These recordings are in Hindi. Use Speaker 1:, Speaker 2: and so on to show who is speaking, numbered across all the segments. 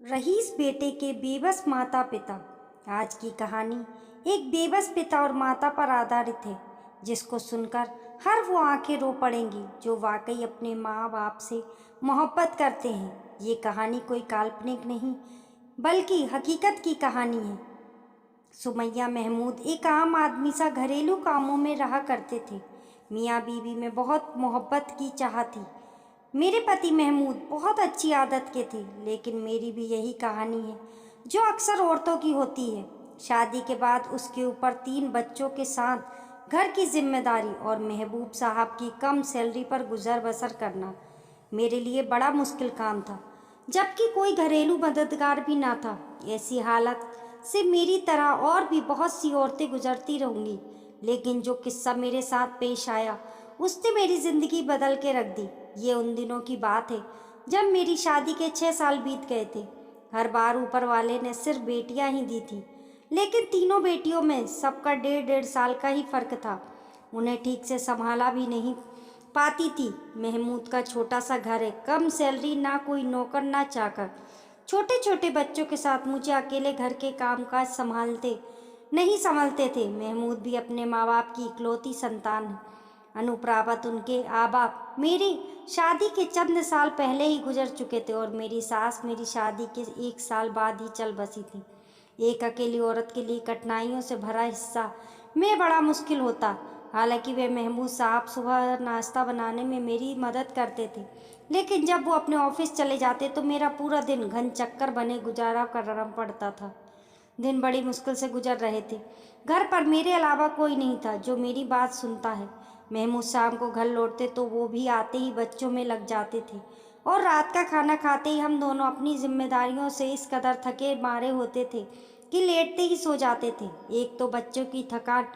Speaker 1: रईस बेटे के बेबस माता पिता। आज की कहानी एक बेबस पिता और माता पर आधारित है, जिसको सुनकर हर वो आंखें रो पड़ेंगी जो वाकई अपने माँ बाप से मोहब्बत करते हैं। ये कहानी कोई काल्पनिक नहीं बल्कि हकीकत की कहानी है। सुमैया महमूद एक आम आदमी सा घरेलू कामों में रहा करते थे। मियाँ बीवी में बहुत मोहब्बत की चाह थी। मेरे पति महमूद बहुत अच्छी आदत के थे, लेकिन मेरी भी यही कहानी है जो अक्सर औरतों की होती है। शादी के बाद उसके ऊपर 3 बच्चों के साथ घर की जिम्मेदारी और महबूब साहब की कम सैलरी पर गुजर बसर करना मेरे लिए बड़ा मुश्किल काम था, जबकि कोई घरेलू मददगार भी ना था। ऐसी हालत से मेरी तरह और भी बहुत सी औरतें गुजरती रहूंगी, लेकिन जो किस्सा मेरे साथ पेश आया उसने मेरी ज़िंदगी बदल के रख दी। ये उन दिनों की बात है जब मेरी शादी के 6 साल बीत गए थे। हर बार ऊपर वाले ने सिर्फ बेटियां ही दी थी, लेकिन तीनों बेटियों में सबका 1.5 साल का ही फर्क था। उन्हें ठीक से संभाला भी नहीं पाती थी। महमूद का छोटा सा घर है, कम सैलरी, ना कोई नौकर ना चाकर। छोटे छोटे बच्चों के साथ मुझे अकेले घर के कामकाज संभालते थे। महमूद भी अपने माँ बाप की इकलौती संतान है। अनुप्रावत उनके आबाप मेरी शादी के चंद साल पहले ही गुजर चुके थे और मेरी सास मेरी शादी के 1 साल बाद ही चल बसी थी। एक अकेली औरत के लिए कठिनाइयों से भरा हिस्सा में बड़ा मुश्किल होता। हालांकि वे महमूद साहब सुबह नाश्ता बनाने में मेरी मदद करते थे, लेकिन जब वो अपने ऑफिस चले जाते तो मेरा पूरा दिन घन चक्कर बने गुजारा करना पड़ता था। दिन बड़ी मुश्किल से गुजर रहे थे। घर पर मेरे अलावा कोई नहीं था जो मेरी बात सुनता है। महमूद शाम को घर लौटते तो वो भी आते ही बच्चों में लग जाते थे, और रात का खाना खाते ही हम दोनों अपनी जिम्मेदारियों से इस कदर थके मारे होते थे कि लेटते ही सो जाते थे। एक तो बच्चों की थकान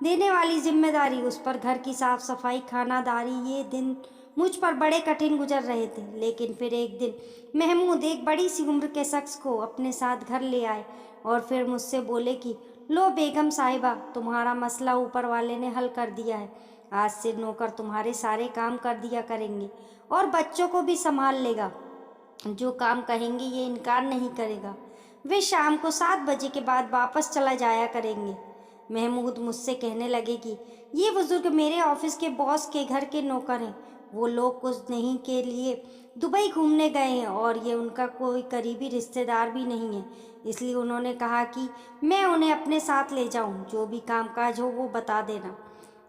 Speaker 1: देने वाली जिम्मेदारी, उस पर घर की साफ सफाई, खानादारी, ये दिन मुझ पर बड़े कठिन गुजर रहे थे। लेकिन फिर एक दिन महमूद एक बड़ी सी उम्र के शख्स को अपने साथ घर ले आए और फिर मुझसे बोले कि लो बेगम साहिबा, तुम्हारा मसला ऊपर वाले ने हल कर दिया है। आज से नौकर तुम्हारे सारे काम कर दिया करेंगे और बच्चों को भी संभाल लेगा। जो काम कहेंगे ये इनकार नहीं करेगा। वे शाम को 7 बजे के बाद वापस चला जाया करेंगे। महमूद मुझसे कहने लगे कि ये बुजुर्ग मेरे ऑफिस के बॉस के घर के नौकर हैं। वो लोग कुछ नहीं के लिए दुबई घूमने गए हैं और ये उनका कोई करीबी रिश्तेदार भी नहीं है, इसलिए उन्होंने कहा कि मैं उन्हें अपने साथ ले जाऊं। जो भी कामकाज हो वो बता देना।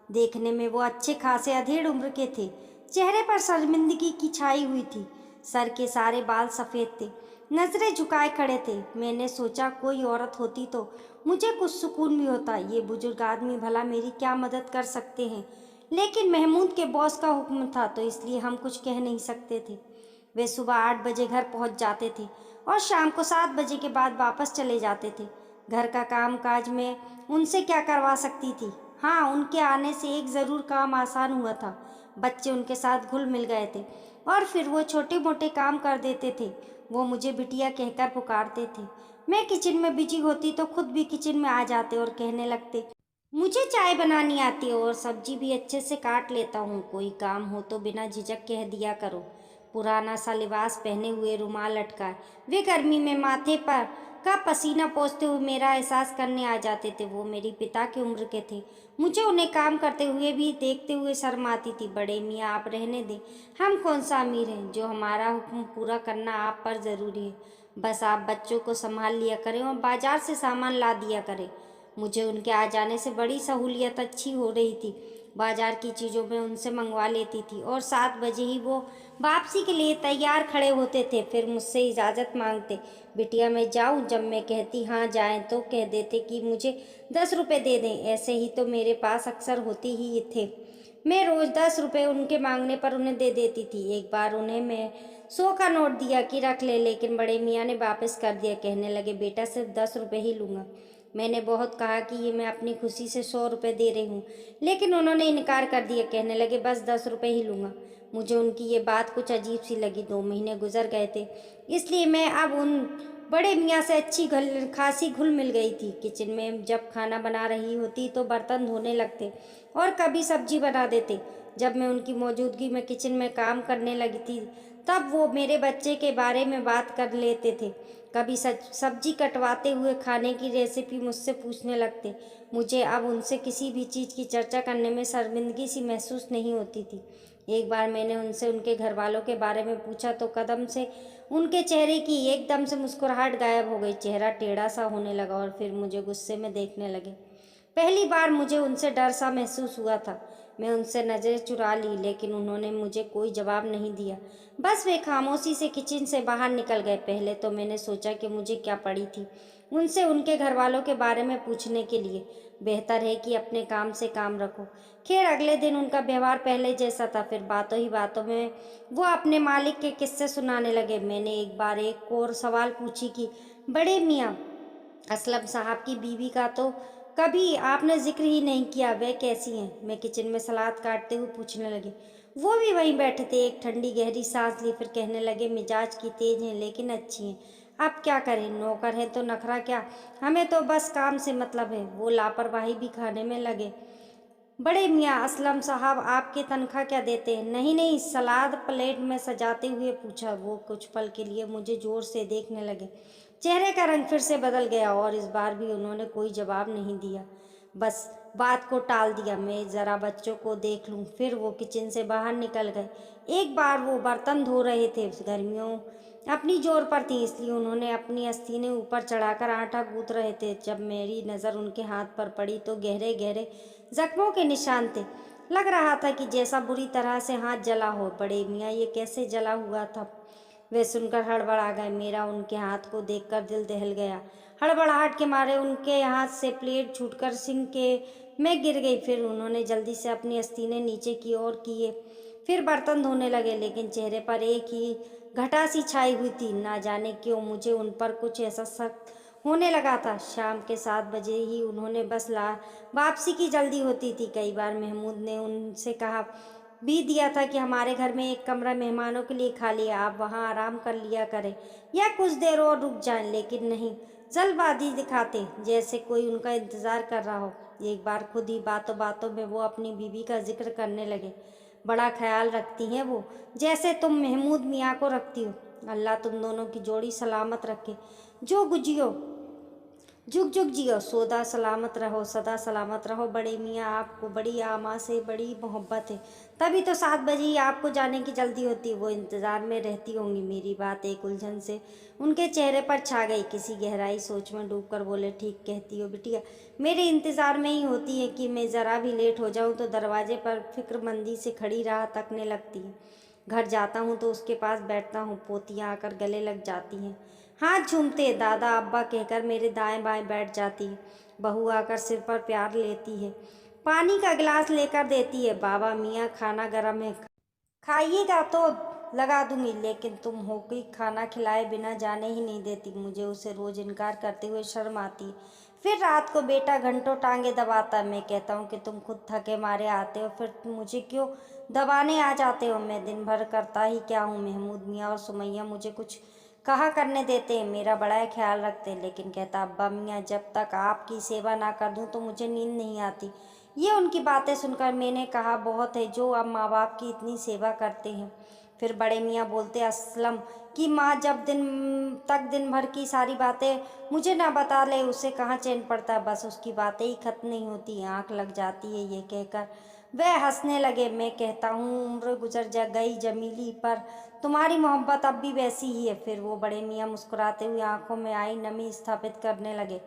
Speaker 1: देखने में वो अच्छे खासे अधेड़ उम्र के थे। चेहरे पर शर्मिंदगी की छाई हुई थी। सर के सारे बाल सफ़ेद थे, नजरें झुकाए खड़े थे। मैंने सोचा कोई औरत होती तो मुझे कुछ सुकून भी होता। ये बुजुर्ग आदमी भला मेरी क्या मदद कर सकते हैं, लेकिन महमूद के बॉस का हुक्म था तो इसलिए हम कुछ कह नहीं सकते थे। वे सुबह 8 बजे घर पहुंच जाते थे और शाम को 7 बजे के बाद वापस चले जाते थे। घर का काम काज में उनसे क्या करवा सकती थी। हाँ, उनके आने से एक ज़रूर काम आसान हुआ था। बच्चे उनके साथ घुल मिल गए थे और फिर वो छोटे मोटे काम कर देते थे। वो मुझे बिटिया कहकर पुकारते थे। मैं किचन में बिजी होती तो खुद भी किचन में आ जाते और कहने लगते, मुझे चाय बनानी आती है और सब्जी भी अच्छे से काट लेता हूँ। कोई काम हो तो बिना झिझक कह दिया करो। पुराना सा लिबास पहने हुए, रुमाल लटकाए, वे गर्मी में माथे पर का पसीना पोंछते हुए मेरा एहसास करने आ जाते थे। वो मेरी पिता की उम्र के थे। मुझे उन्हें काम करते हुए भी देखते हुए शर्म आती थी। बड़े मियाँ, आप रहने दें, हम कौन सा अमीर हैं जो हमारा हुक्म पूरा करना आप पर ज़रूरी है। बस आप बच्चों को संभाल लिया करें और बाजार से सामान ला दिया करें। मुझे उनके आ जाने से बड़ी सहूलियत अच्छी हो रही थी। बाजार की चीज़ों में उनसे मंगवा लेती थी और 7 बजे ही वो वापसी के लिए तैयार खड़े होते थे। फिर मुझसे इजाज़त मांगते, बिटिया मैं जाऊं? जब मैं कहती हाँ जाएं तो कह देते कि मुझे 10 रुपये दे दें। ऐसे ही तो मेरे पास अक्सर होते ही थे। मैं रोज़ 10 रुपये उनके मांगने पर उन्हें दे देती थी। एक बार उन्हें मैं 100 का नोट दिया कि रख ले, लेकिन बड़े मियाँ ने वापस कर दिया। कहने लगे, बेटा सिर्फ 10 रुपये ही लूँगा। मैंने बहुत कहा कि ये मैं अपनी खुशी से 100 रुपये दे रही हूँ, लेकिन उन्होंने इनकार कर दिया। कहने लगे, बस 10 रुपये ही लूँगा। मुझे उनकी ये बात कुछ अजीब सी लगी। 2 महीने गुजर गए थे, इसलिए मैं अब उन बड़े मियाँ से अच्छी खासी घुल मिल गई थी। किचन में जब खाना बना रही होती तो बर्तन धोने लगते और कभी सब्जी बना देते। जब मैं उनकी मौजूदगी में किचन में काम करने लगी थी तब वो मेरे बच्चे के बारे में बात कर लेते थे। कभी सब्जी कटवाते हुए खाने की रेसिपी मुझसे पूछने लगते। मुझे अब उनसे किसी भी चीज़ की चर्चा करने में शर्मिंदगी सी महसूस नहीं होती थी। एक बार मैंने उनसे उनके घर वालों के बारे में पूछा तो कदम से उनके चेहरे की एकदम से मुस्कुराहट गायब हो गई। चेहरा टेढ़ा सा होने लगा और फिर मुझे गुस्से में देखने लगे। पहली बार मुझे उनसे डर सा महसूस हुआ था। मैं उनसे नज़रें चुरा ली, लेकिन उन्होंने मुझे कोई जवाब नहीं दिया। बस वे खामोशी से किचन से बाहर निकल गए। पहले तो मैंने सोचा कि मुझे क्या पड़ी थी उनसे उनके घर वालों के बारे में पूछने के लिए। बेहतर है कि अपने काम से काम रखो। खैर, अगले दिन उनका व्यवहार पहले जैसा था। फिर बातों ही बातों में वो अपने मालिक के किस्से सुनाने लगे। मैंने एक बार एक और सवाल पूछी कि बड़े मियाँ, असलम साहब की बीवी का तो कभी आपने जिक्र ही नहीं किया, वे कैसी हैं? मैं किचन में सलाद काटते हुए पूछने लगे। वो भी वहीं बैठे थे। एक ठंडी गहरी सांस ली, फिर कहने लगे, मिजाज की तेज हैं लेकिन अच्छी हैं। अब क्या करें, नौकर हैं तो नखरा क्या, हमें तो बस काम से मतलब है। वो लापरवाही भी खाने में लगे। बड़े मियाँ, असलम साहब आपके तनख्वाह क्या देते हैं? नहीं नहीं, सलाद प्लेट में सजाते हुए पूछा। वो कुछ पल के लिए मुझे जोर से देखने लगे। चेहरे का रंग फिर से बदल गया और इस बार भी उन्होंने कोई जवाब नहीं दिया, बस बात को टाल दिया। मैं ज़रा बच्चों को देख लूँ। फिर वो किचन से बाहर निकल गए। एक बार वो बर्तन धो रहे थे। गर्मियों अपनी जोर पर थी, इसलिए उन्होंने अपनी आस्तीनें ऊपर चढ़ाकर आटा गूंथ रहे थे। जब मेरी नज़र उनके हाथ पर पड़ी तो गहरे गहरे जख्मों के निशान थे। लग रहा था कि जैसा बुरी तरह से हाथ जला हो। बड़े मियाँ, ये कैसे जला हुआ था? वे सुनकर हड़बड़ा गए। मेरा उनके हाथ को देखकर दिल दहल गया। हड़बड़ाहट के मारे उनके हाथ से प्लेट छूटकर सिंक के में गिर गई। फिर उन्होंने जल्दी से अपनी आस्तीनें नीचे की ओर किए, फिर बर्तन धोने लगे, लेकिन चेहरे पर एक ही घटा सी छाई हुई थी। ना जाने क्यों मुझे उन पर कुछ ऐसा शक होने लगा था। शाम के 7 बजे ही उन्होंने बस वापसी की जल्दी होती थी। कई बार महमूद ने उनसे कहा भी दिया था कि हमारे घर में एक कमरा मेहमानों के लिए खाली है, आप वहाँ आराम कर लिया करें या कुछ देर और रुक जाएं, लेकिन नहीं, जल्दबाजी दिखाते जैसे कोई उनका इंतज़ार कर रहा हो। एक बार खुद ही बातों बातों में वो अपनी बीवी का जिक्र करने लगे। बड़ा ख्याल रखती हैं वो, जैसे तुम महमूद मियाँ को रखती हो। अल्लाह तुम दोनों की जोड़ी सलामत रखे। जो गुजियो जुग जुग जियो, सदा सलामत रहो, सदा सलामत रहो। बड़े मियाँ, आपको बड़ी आमा से बड़ी मोहब्बत है, तभी तो 7 बजे ही आपको जाने की जल्दी होती है। वो इंतज़ार में रहती होंगी। मेरी बात एक उलझन से उनके चेहरे पर छा गई। किसी गहराई सोच में डूबकर बोले, ठीक कहती हो बिटिया, मेरे इंतज़ार में ही होती है कि मैं ज़रा भी लेट हो जाऊँ तो दरवाजे पर फिक्रमंदी से खड़ी राह तकने लगती है। घर जाता हूँ तो उसके पास बैठता हूँ, पोतियाँ आकर गले लग जाती हैं, हाथ झूमते दादा अब्बा कहकर मेरे दाएं बाएं बैठ जाती है। बहू आकर सिर पर प्यार लेती है, पानी का गिलास लेकर देती है। बाबा मियाँ, खाना गरम है, खाइएगा तो लगा दूंगी, लेकिन तुम हो कि खाना खिलाए बिना जाने ही नहीं देती। मुझे उसे रोज़ इनकार करते हुए शर्म आती है। फिर रात को बेटा घंटों टांगे दबाता है। मैं कहता हूँ कि तुम खुद थके मारे आते हो, फिर मुझे क्यों दबाने आ जाते हो? मैं दिन भर करता ही क्या हूँ? महमूद मियाँ और सुमैया मुझे कुछ कहा करने देते हैं, मेरा बड़ा ख्याल रखते हैं, लेकिन कहता, अब्बा मियाँ, जब तक आपकी सेवा ना कर दूँ तो मुझे नींद नहीं आती। ये उनकी बातें सुनकर मैंने कहा, बहुत है जो अब माँ बाप की इतनी सेवा करते हैं। फिर बड़े मियाँ बोलते, असलम की माँ जब दिन भर की सारी बातें मुझे ना बता ले, उसे कहाँ चैन पड़ता, बस उसकी बातें ही खत्म नहीं होती, आँख लग जाती है। ये कहकर वह हंसने लगे। मैं कहता हूँ, उम्र गुजर जा गई जमीली, पर तुम्हारी मोहब्बत अब भी वैसी ही है। फिर वो बड़े मियाँ मुस्कुराते हुए आंखों में आई नमी स्थापित करने लगे,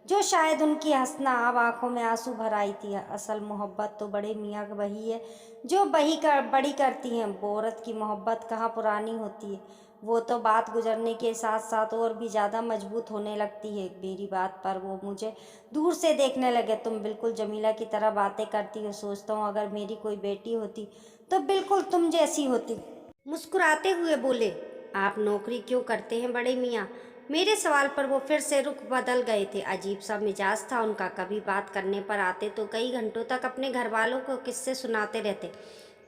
Speaker 1: जो शायद उनकी हंसना अब आंखों में आंसू भर आई थी। असल मोहब्बत तो बड़े मियाँ वही है जो बड़ी करती हैं। औरत की मोहब्बत कहाँ पुरानी होती है, वो तो बात गुजरने के साथ साथ और भी ज़्यादा मजबूत होने लगती है। मेरी बात पर वो मुझे दूर से देखने लगे। तुम बिल्कुल जमीला की तरह बातें करती हो। सोचता हूँ अगर मेरी कोई बेटी होती तो बिल्कुल तुम जैसी होती। मुस्कुराते हुए बोले, आप नौकरी क्यों करते हैं बड़े मियाँ? मेरे सवाल पर वो फिर से रुख बदल गए थे। अजीब सा मिजाज था उनका। कभी बात करने पर आते तो कई घंटों तक अपने घर वालों को किस्से सुनाते रहते,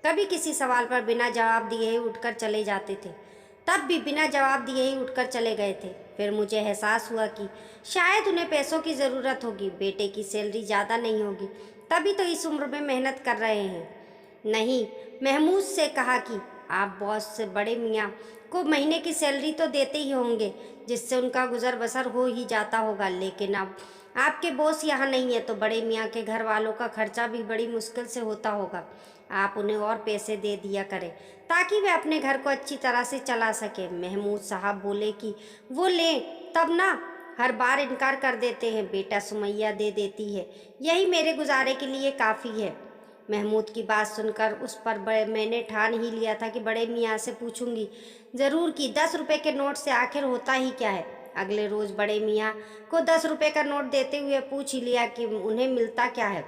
Speaker 1: कभी किसी सवाल पर बिना जवाब दिए ही उठकर चले जाते थे, तब भी बिना जवाब दिए ही उठकर चले गए थे। फिर मुझे एहसास हुआ कि शायद उन्हें पैसों की ज़रूरत होगी, बेटे की सैलरी ज़्यादा नहीं होगी, तभी तो इस उम्र में मेहनत कर रहे हैं। नहीं, महमूद से कहा कि आप बॉस से बड़े मियाँ को महीने की सैलरी तो देते ही होंगे, जिससे उनका गुजर बसर हो ही जाता होगा। लेकिन अब आपके बॉस यहाँ नहीं है तो बड़े मियाँ के घर वालों का खर्चा भी बड़ी मुश्किल से होता होगा। आप उन्हें और पैसे दे दिया करें ताकि वे अपने घर को अच्छी तरह से चला सके। महमूद साहब बोले कि वो लें, तब ना हर बार इनकार कर देते हैं। बेटा सुमैया दे देती है, यही मेरे गुजारे के लिए काफ़ी है। महमूद की बात सुनकर उस पर मैंने ठान ही लिया था कि बड़े मियाँ से पूछूंगी ज़रूर कि 10 रुपए के नोट से आखिर होता ही क्या है। अगले रोज़ बड़े मियाँ को 10 रुपए का नोट देते हुए पूछ ही लिया कि उन्हें मिलता क्या है।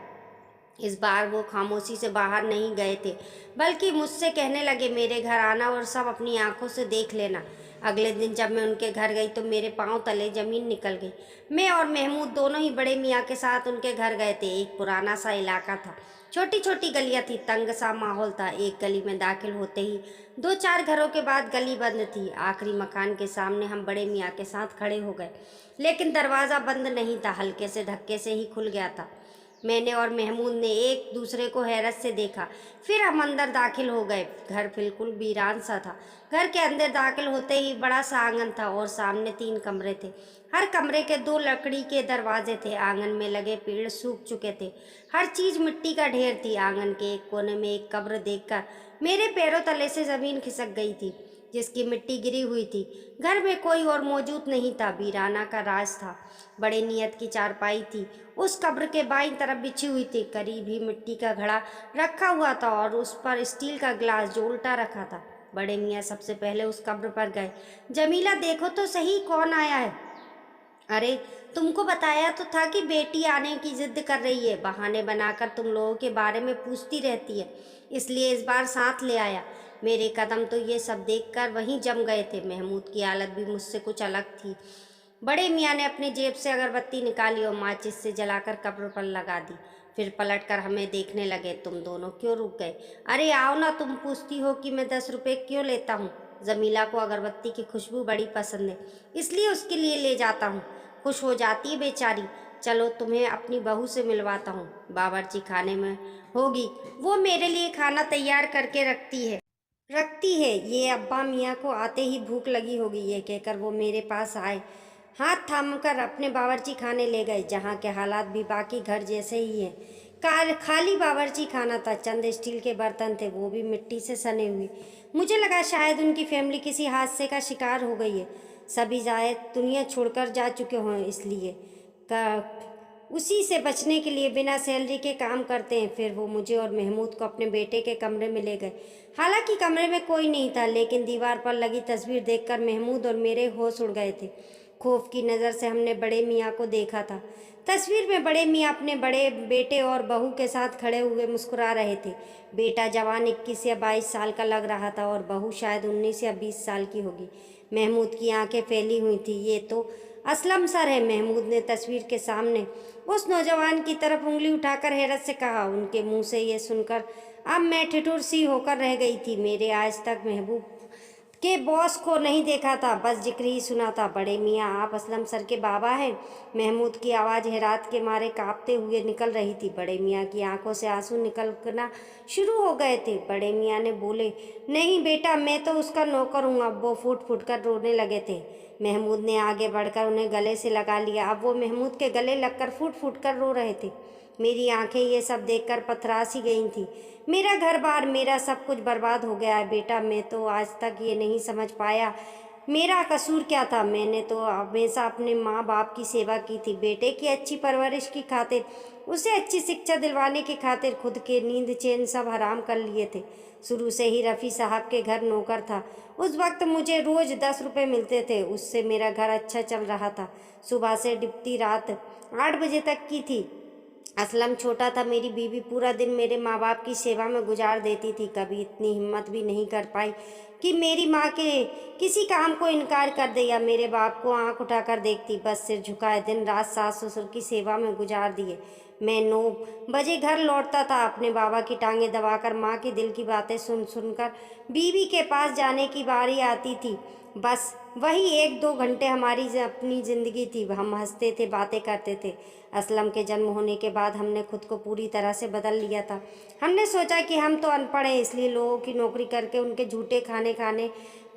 Speaker 1: इस बार वो खामोशी से बाहर नहीं गए थे, बल्कि मुझसे कहने लगे मेरे घर आना और सब अपनी आंखों से देख लेना। अगले दिन जब मैं उनके घर गई तो मेरे पांव तले जमीन निकल गई। मैं और महमूद दोनों ही बड़े मियाँ के साथ उनके घर गए थे। एक पुराना सा इलाका था, छोटी छोटी गलियाँ थी, तंग सा माहौल था। एक गली में दाखिल होते ही 2-4 घरों के बाद गली बंद थी। आखिरी मकान के सामने हम बड़े मियाँ के साथ खड़े हो गए, लेकिन दरवाज़ा बंद नहीं था, हल्के से धक्के से ही खुल गया था। मैंने और महमूद ने एक दूसरे को हैरत से देखा, फिर हम अंदर दाखिल हो गए। घर बिल्कुल वीरान सा था। घर के अंदर दाखिल होते ही बड़ा सा आंगन था और सामने 3 कमरे थे। हर कमरे के 2 लकड़ी के दरवाजे थे। आंगन में लगे पेड़ सूख चुके थे, हर चीज़ मिट्टी का ढेर थी। आंगन के एक कोने में एक कब्र देखकर मेरे पैरों तले से ज़मीन खिसक गई थी, जिसकी मिट्टी गिरी हुई थी। घर में कोई और मौजूद नहीं था, वीराना का राज था। बड़े नियत की चारपाई थी, उस कब्र के बाईं तरफ बिछी हुई थी। करीब ही मिट्टी का घड़ा रखा हुआ था और उस पर स्टील का गिलास जो उल्टा रखा था। बड़े मियाँ सबसे पहले उस कब्र पर गए। जमीला देखो तो सही कौन आया है। अरे तुमको बताया तो था कि बेटी आने की जिद कर रही है, बहाने बनाकर तुम लोगों के बारे में पूछती रहती है, इसलिए इस बार साथ ले आया। मेरे कदम तो ये सब देखकर वहीं जम गए थे। महमूद की हालत भी मुझसे कुछ अलग थी। बड़े मियाँ ने अपनी जेब से अगरबत्ती निकाली और माचिस से जलाकर कब्र पर लगा दी। फिर पलटकर हमें देखने लगे। तुम दोनों क्यों रुक गए? अरे आओ ना, तुम पूछती हो कि मैं 10 रुपए क्यों लेता हूँ। जमीला को अगरबत्ती की खुशबू बड़ी पसंद है, इसलिए उसके लिए ले जाता हूँ। खुश हो जाती है बेचारी। चलो तुम्हें अपनी बहू से मिलवाता हूँ, बावर्ची खाने में होगी, वो मेरे लिए खाना तैयार करके रखती है। ये अब्बा मियाँ को आते ही भूख लगी होगी, ये कहकर वो मेरे पास आए, हाथ थामकर अपने बावर्ची खाने ले गए, जहाँ के हालात भी बाकी घर जैसे ही हैं। खाली बावर्ची खाना था, चंद स्टील के बर्तन थे, वो भी मिट्टी से सने हुए। मुझे लगा शायद उनकी फैमिली किसी हादसे का शिकार हो गई है, सभी शायद दुनिया छोड़कर जा चुके हों, इसलिए उसी से बचने के लिए बिना सैलरी के काम करते हैं। फिर वो मुझे और महमूद को अपने बेटे के कमरे में ले गए। हालांकि कमरे में कोई नहीं था, लेकिन दीवार पर लगी तस्वीर देखकर महमूद और मेरे होश उड़ गए थे। खौफ की नज़र से हमने बड़े मियाँ को देखा था। तस्वीर में बड़े मियाँ अपने बड़े बेटे और बहू के साथ खड़े हुए मुस्कुरा रहे थे। बेटा जवान 21 या 22 साल का लग रहा था और बहू शायद 19 या 20 साल की होगी। महमूद की आंखें फैली हुई थी। ये तो असलम सर है। महमूद ने तस्वीर के सामने उस नौजवान की तरफ उंगली उठाकर हैरत से कहा। उनके मुंह से ये सुनकर अब मैं ठिठुर सी होकर रह गई थी। मेरे आज तक महबूब के बॉस को नहीं देखा था, बस जिक्र ही सुना था। बड़े मियाँ, आप असलम सर के बाबा हैं? महमूद की आवाज़ हैरात के मारे कांपते हुए निकल रही थी। बड़े मियाँ की आंखों से आंसू निकलना शुरू हो गए थे। बड़े मियाँ ने बोले, नहीं बेटा, मैं तो उसका नौकर हूँ। अब वो फूट फूट कर रोने लगे थे। महमूद ने आगे बढ़कर उन्हें गले से लगा लिया। अब वो महमूद के गले लगकर फूट फूट कर रो रहे थे। मेरी आंखें ये सब देखकर पथरा सी गई थी। मेरा घर बार, मेरा सब कुछ बर्बाद हो गया है बेटा। मैं तो आज तक ये नहीं समझ पाया मेरा कसूर क्या था। मैंने तो हमेशा अपने माँ बाप की सेवा की थी, बेटे की अच्छी परवरिश की खातिर, उसे अच्छी शिक्षा दिलवाने की खातिर खुद के नींद चैन सब हराम कर लिए थे। शुरू से ही रफ़ी साहब के घर नौकर था। उस वक्त मुझे रोज़ 10 रुपये मिलते थे, उससे मेरा घर अच्छा चल रहा था। सुबह से डिप्टी रात 8 बजे तक की थी। असलम छोटा था, मेरी बीवी पूरा दिन मेरे माँ बाप की सेवा में गुजार देती थी। कभी इतनी हिम्मत भी नहीं कर पाई कि मेरी माँ के किसी काम को इनकार कर दे या मेरे बाप को आंख उठाकर देखती। बस सिर झुकाए दिन रात सास ससुर की सेवा में गुजार दिए। मैं 9 बजे घर लौटता था, अपने बाबा की टांगें दबाकर, माँ की दिल की बातें सुन सुनकर। बीवी के पास जाने की बारी आती थी। बस वही 1-2 घंटे हमारी अपनी ज़िंदगी थी। हम हंसते थे, बातें करते थे। असलम के जन्म होने के बाद हमने खुद को पूरी तरह से बदल लिया था। हमने सोचा कि हम तो अनपढ़ हैं, इसलिए लोगों की नौकरी करके उनके झूठे खाने खाने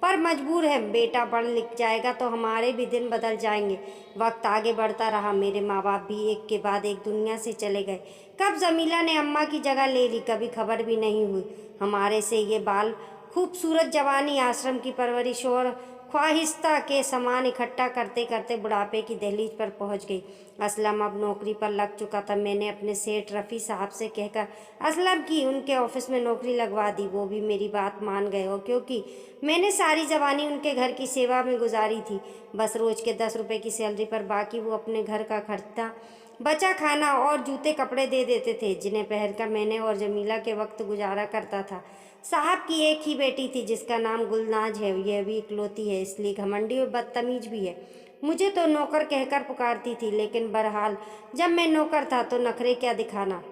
Speaker 1: पर मजबूर है। बेटा पढ़ लिख जाएगा तो हमारे भी दिन बदल जाएंगे। वक्त आगे बढ़ता रहा, मेरे माँ बाप भी एक के बाद एक दुनिया से चले गए। कब जमीला ने अम्मा की जगह ले ली, कभी खबर भी नहीं हुई। हमारे से ये बाल खूबसूरत जवानी आश्रम की परवरिश और ख्वाहिस्ता के सामान इकट्ठा करते करते बुढ़ापे की दहलीज पर पहुंच गई। असलम अब नौकरी पर लग चुका था। मैंने अपने सेठ रफ़ी साहब से कहकर असलम की उनके ऑफिस में नौकरी लगवा दी। वो भी मेरी बात मान गए, और क्योंकि मैंने सारी जवानी उनके घर की सेवा में गुजारी थी, बस रोज़ के 10 रुपये की सैलरी पर बाकी वो अपने घर का खर्चा, बचा खाना और जूते कपड़े दे देते थे, जिन्हें पहनकर मैंने और जमीला के वक्त गुजारा करता था। साहब की एक ही बेटी थी जिसका नाम गुलनाज है। यह भी इकलौती है, इसलिए घमंडी और बदतमीज भी है। मुझे तो नौकर कहकर पुकारती थी, लेकिन बहरहाल जब मैं नौकर था तो नखरे क्या दिखाना।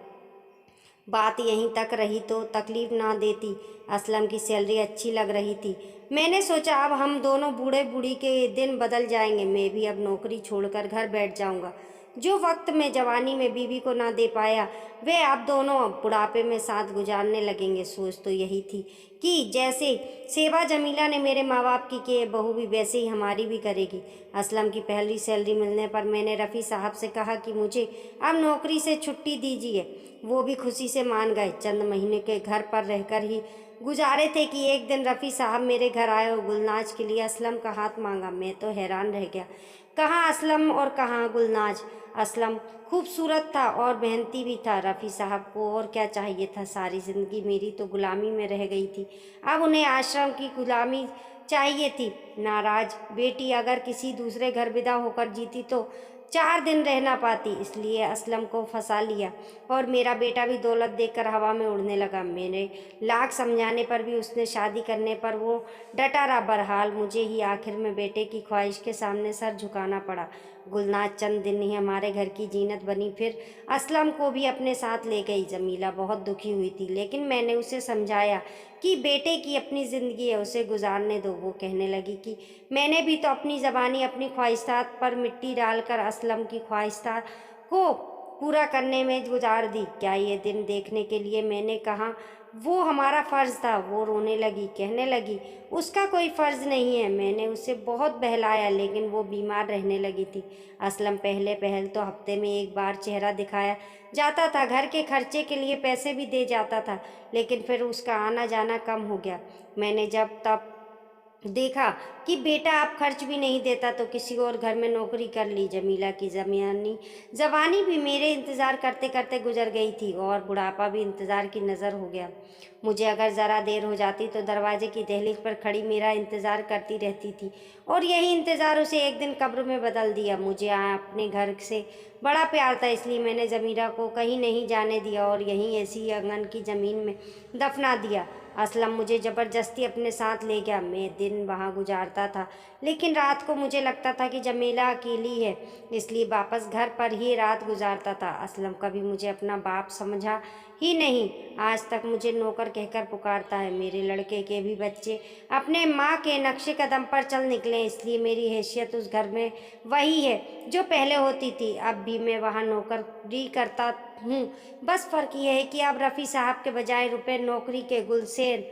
Speaker 1: बात यहीं तक रही तो तकलीफ ना देती। असलम की सैलरी अच्छी लग रही थी। मैंने सोचा अब हम दोनों बूढ़े बूढ़ी के दिन बदल जाएंगे। मैं भी अब नौकरी छोड़कर घर बैठ जाऊंगा। जो वक्त मैं जवानी में बीवी को ना दे पाया, वे अब दोनों बुढ़ापे में साथ गुजारने लगेंगे। सोच तो यही थी कि जैसे सेवा जमीला ने मेरे माँ बाप की है, बहू भी वैसे ही हमारी भी करेगी। असलम की पहली सैलरी मिलने पर मैंने रफ़ी साहब से कहा कि मुझे अब नौकरी से छुट्टी दीजिए। वो भी खुशी से मान गए। चंद महीने के घर पर रहकर ही गुजारे थे कि एक दिन रफ़ी साहब मेरे घर आए और गुलनाज के लिए असलम का हाथ मांगा। मैं तो हैरान रह गया, कहाँ असलम और कहाँ गुलनाज। असलम खूबसूरत था और मेहनती भी था। रफ़ी साहब को और क्या चाहिए था। सारी ज़िंदगी मेरी तो गुलामी में रह गई थी, अब उन्हें आश्रम की गुलामी चाहिए थी। नाराज बेटी अगर किसी दूसरे घर विदा होकर जीती तो 4 दिन रह ना पाती, इसलिए असलम को फंसा लिया और मेरा बेटा भी दौलत देखकर हवा में उड़ने लगा। मेरे लाख समझाने पर भी उसने शादी करने पर वो डटा रहा। बहरहाल मुझे ही आखिर में बेटे की ख्वाहिश के सामने सर झुकाना पड़ा। गुलनाज चंद दिन ही हमारे घर की जीनत बनी, फिर असलम को भी अपने साथ ले गई। जमीला बहुत दुखी हुई थी, लेकिन मैंने उसे समझाया कि बेटे की अपनी ज़िंदगी है, उसे गुजारने दो। वो कहने लगी कि मैंने भी तो अपनी ज़बानी, अपनी ख्वाहिशात पर मिट्टी डालकर असलम की ख्वाहिशात को पूरा करने में गुजार दी। क्या ये दिन देखने के लिए मैंने कहा वो हमारा फ़र्ज़ था। वो रोने लगी, कहने लगी उसका कोई फ़र्ज़ नहीं है। मैंने उसे बहुत बहलाया, लेकिन वो बीमार रहने लगी थी। असलम पहले तो हफ्ते में एक बार चेहरा दिखाया जाता था, घर के खर्चे के लिए पैसे भी दे जाता था, लेकिन फिर उसका आना जाना कम हो गया। मैंने जब तब देखा कि बेटा अब खर्च भी नहीं देता तो किसी और घर में नौकरी कर ली। जमीला की जवानी भी मेरे इंतज़ार करते करते गुजर गई थी और बुढ़ापा भी इंतज़ार की नज़र हो गया। मुझे अगर ज़रा देर हो जाती तो दरवाजे की दहलीज पर खड़ी मेरा इंतज़ार करती रहती थी, और यही इंतज़ार उसे एक दिन कब्र में बदल दिया। मुझे अपने घर से बड़ा प्यार था, इसलिए मैंने जमीला को कहीं नहीं जाने दिया और यहीं ऐसी आंगन की ज़मीन में दफना दिया। असलम मुझे ज़बरदस्ती अपने साथ ले गया। मैं दिन वहाँ गुजारता था, लेकिन रात को मुझे लगता था कि जमीला अकेली है, इसलिए वापस घर पर ही रात गुजारता था। असलम कभी मुझे अपना बाप समझा ही नहीं, आज तक मुझे नौकर कहकर पुकारता है। मेरे लड़के के भी बच्चे अपने माँ के नक्शे कदम पर चल निकले, इसलिए मेरी हैसियत उस घर में वही है जो पहले होती थी। अब भी मैं वहाँ नौकरी करता हूँ, बस फ़र्क यह है कि अब रफ़ी साहब के बजाय रुपए नौकरी के गुलशेन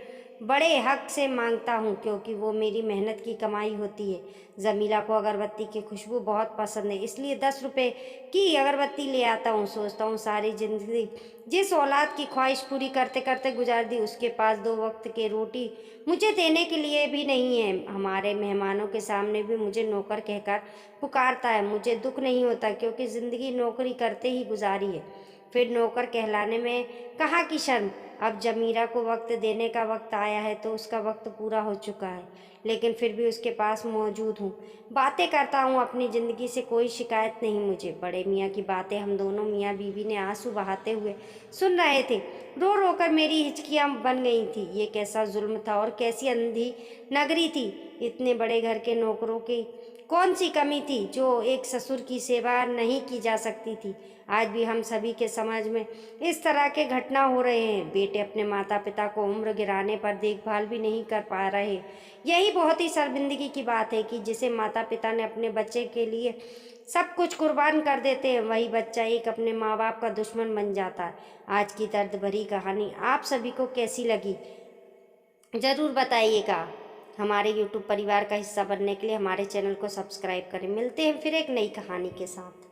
Speaker 1: बड़े हक से मांगता हूँ, क्योंकि वो मेरी मेहनत की कमाई होती है। जमीला को अगरबत्ती की खुशबू बहुत पसंद है, इसलिए 10 रुपए की अगरबत्ती ले आता हूँ। सोचता हूँ सारी ज़िंदगी जिस औलाद की ख्वाहिश पूरी करते करते गुजार दी, उसके पास 2 वक्त की रोटी मुझे देने के लिए भी नहीं है। हमारे मेहमानों के सामने भी मुझे नौकर कहकर पुकारता है। मुझे दुख नहीं होता, क्योंकि ज़िंदगी नौकरी करते ही गुजारी है। फिर नौकर कहलाने में कहाँ की शर्म। अब जब मीरा को वक्त देने का वक्त आया है तो उसका वक्त पूरा हो चुका है, लेकिन फिर भी उसके पास मौजूद हूँ। बातें करता हूँ अपनी ज़िंदगी से, कोई शिकायत नहीं मुझे। बड़े मियाँ की बातें हम दोनों मियाँ बीवी ने आंसू बहाते हुए सुन रहे थे। रो रो कर मेरी हिचकियाँ बन गई थी। ये कैसा जुल्म था और कैसी अंधी नगरी थी। इतने बड़े घर के नौकरों की कौन सी कमी थी जो एक ससुर की सेवा नहीं की जा सकती थी। आज भी हम सभी के समझ में इस तरह के घटना हो रहे हैं। बेटे अपने माता पिता को उम्र गिराने पर देखभाल भी नहीं कर पा रहे। यही बहुत ही शर्मिंदगी की बात है कि जिसे माता पिता ने अपने बच्चे के लिए सब कुछ कुर्बान कर देते हैं, वही बच्चा एक अपने माँ बाप का दुश्मन बन जाता है। आज की दर्द भरी कहानी आप सभी को कैसी लगी ज़रूर बताइएगा। हमारे YouTube परिवार का हिस्सा बनने के लिए हमारे चैनल को सब्सक्राइब करें। मिलते हैं फिर एक नई कहानी के साथ।